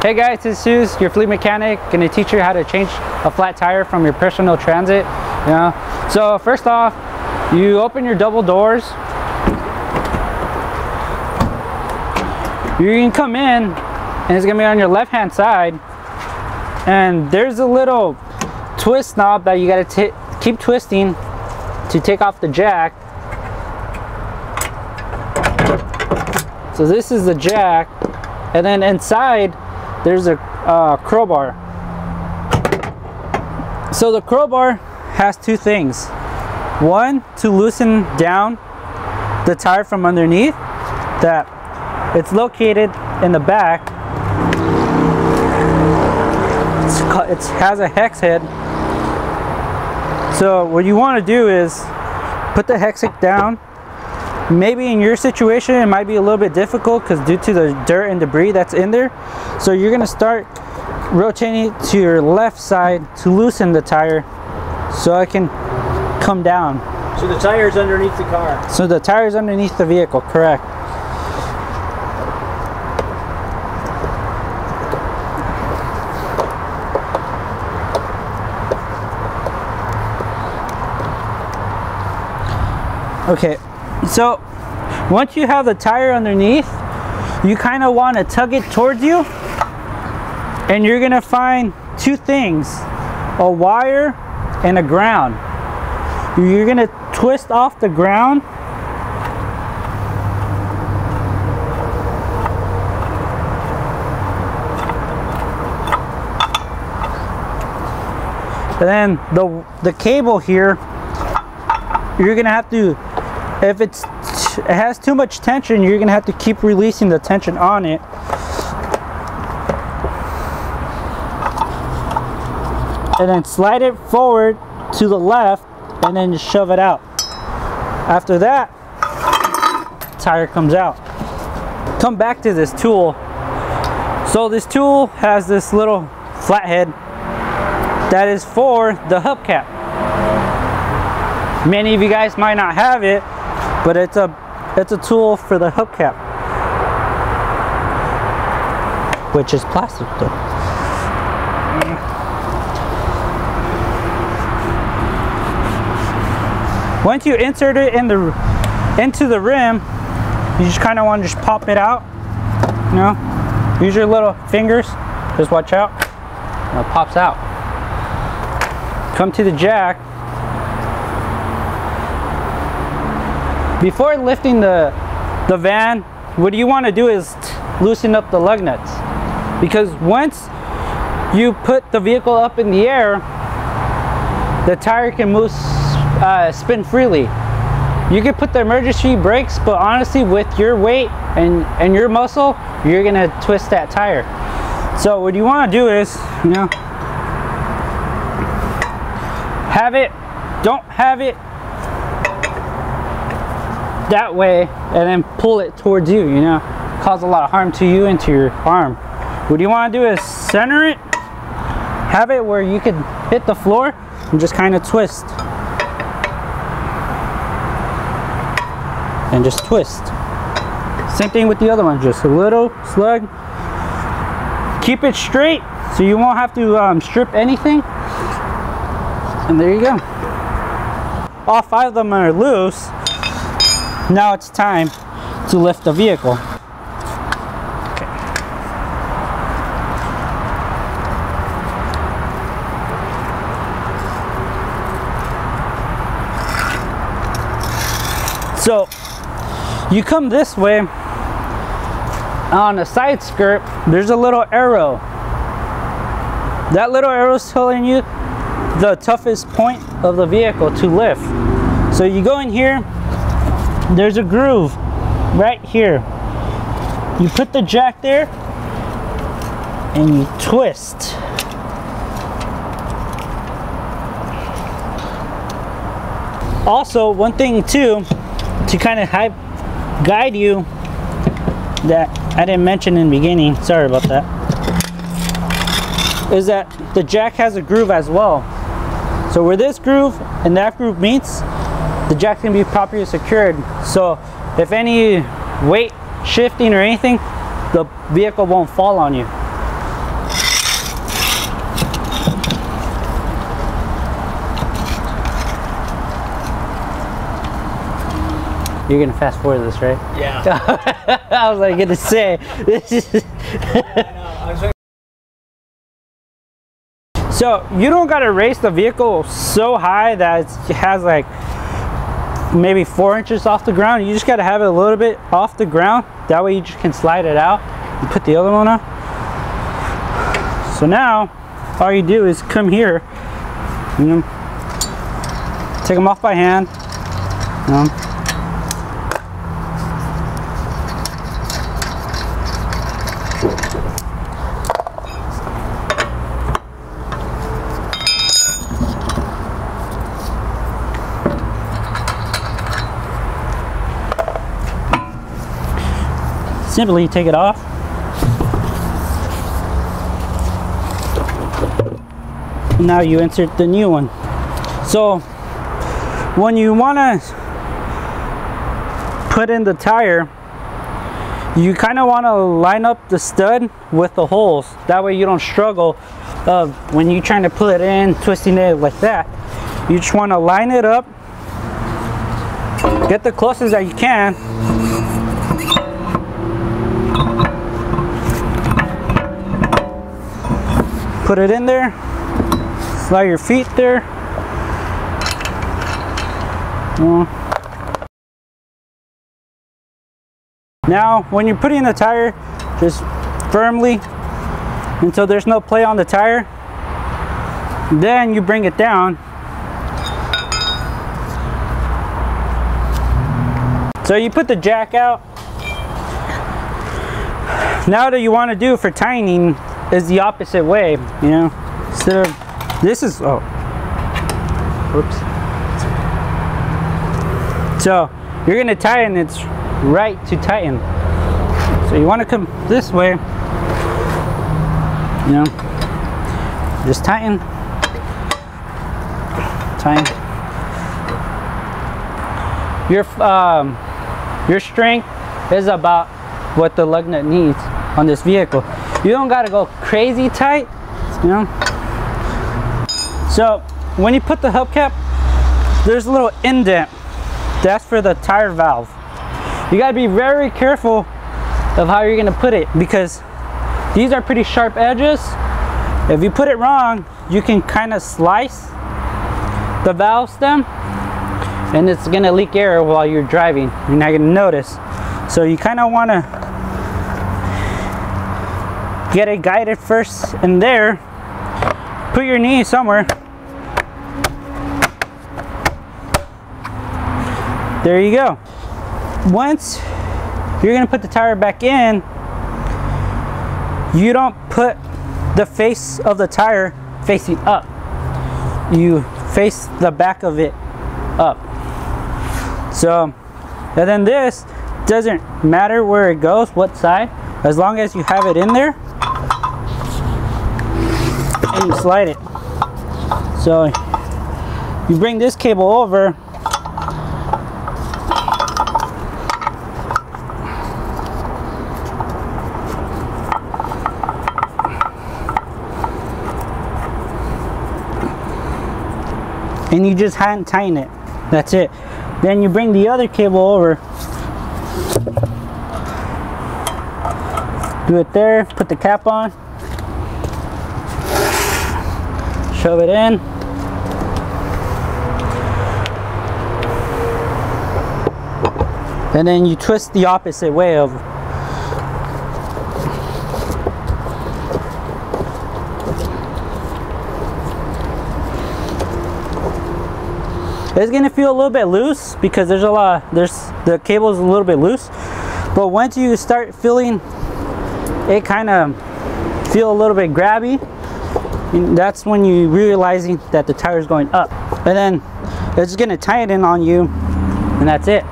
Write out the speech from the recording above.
Hey guys, this is your fleet mechanic. Gonna teach you how to change a flat tire from your personal transit. So first off, you open your double doors. You can come in, and it's gonna be on your left hand side. And there's a little twist knob that you gotta keep twisting to take off the jack. So this is the jack, and then inside there's a crowbar. So the crowbar has two things. One, to loosen down the tire from underneath. That it's located in the back. It has a hex head. So what you want to do is put the hex head down. Maybe in your situation it might be a little bit difficult because due to the dirt and debris that's in there. So you're going to start rotating it to your left side to loosen the tire so it can come down. So the tire is underneath the car? So the tire is underneath the vehicle, correct. Okay, so once you have the tire underneath, you kind of want to tug it towards you, and you're going to find two things, a wire and a ground. You're going to twist off the ground and then the cable here, you're going to have to, if it has too much tension, you're gonna have to keep releasing the tension on it. And then slide it forward to the left and then just shove it out. After that, tire comes out. Come back to this tool. So this tool has this little flathead that is for the hubcap. Many of you guys might not have it, but it's a tool for the hubcap, which is plastic though. Once you insert it into the rim, you just kind of want to just pop it out. Use your little fingers. Just watch out. And it pops out. Come to the jack. Before lifting the van, what you want to do is loosen up the lug nuts, because once you put the vehicle up in the air, the tire can move, spin freely. You can put the emergency brakes, but honestly with your weight and your muscle, you're gonna twist that tire. So what you want to do is, don't have it that way and then pull it towards you, cause a lot of harm to you and to your arm. What you want to do is center it, have it where you can hit the floor and just kind of twist and just twist. Same thing with the other one, just a little slug. Keep it straight so you won't have to strip anything, and there you go. All 5 of them are loose. Now it's time to lift the vehicle. Okay. So you come this way. On the side skirt, there's a little arrow. That little arrow is telling you the toughest point of the vehicle to lift. So you go in here. There's a groove right here. You put the jack there and you twist. Also, one thing too, to kind of guide you, that I didn't mention in the beginning, sorry about that, is that the jack has a groove as well. So where this groove and that groove meets, the jack can be properly secured. So if any weight shifting or anything, the vehicle won't fall on you. You're gonna fast forward this, right? Yeah. I was like gonna say this is. So you don't gotta raise the vehicle so high that it has like maybe 4 inches off the ground. You just gotta have it a little bit off the ground. That way you just can slide it out and put the other one on. So now all you do is come here, you know, take them off by hand, you know. Simply take it off. Now you insert the new one. So when you want to put in the tire, you kind of want to line up the stud with the holes. That way you don't struggle when you're trying to put it in, twisting it like that. You just want to line it up, get the closest that you can. Put it in there, slide your feet there. Now when you're putting the tire, just firmly until there's no play on the tire, then you bring it down. So you put the jack out. Now what you want to do for tightening is the opposite way, you know. Instead of this is whoops. So you're gonna tighten, it's right to tighten. So you want to come this way, you know. Just tighten, tighten. Your strength is about what the lug nut needs on this vehicle. You don't gotta go crazy tight, you know. So when you put the hubcap, there's a little indent. That's for the tire valve. You gotta be very careful of how you're gonna put it, because these are pretty sharp edges. If you put it wrong, you can kind of slice the valve stem and it's gonna leak air while you're driving. You're not gonna notice. So you kind of want to get it guided first in there. Put your knee somewhere. There you go. Once you're gonna put the tire back in, you don't put the face of the tire facing up. You face the back of it up. So, and then this doesn't matter where it goes, what side, as long as you have it in there and you slide it. So you bring this cable over, and you just hand tighten it. That's it. Then you bring the other cable over, do it there, put the cap on, shove it in, and then you twist the opposite way of. It's gonna feel a little bit loose because the cable is a little bit loose, but once you start feeling it kind of feel a little bit grabby, that's when you realizing that the tire is going up, and then it's gonna tighten on you, and that's it.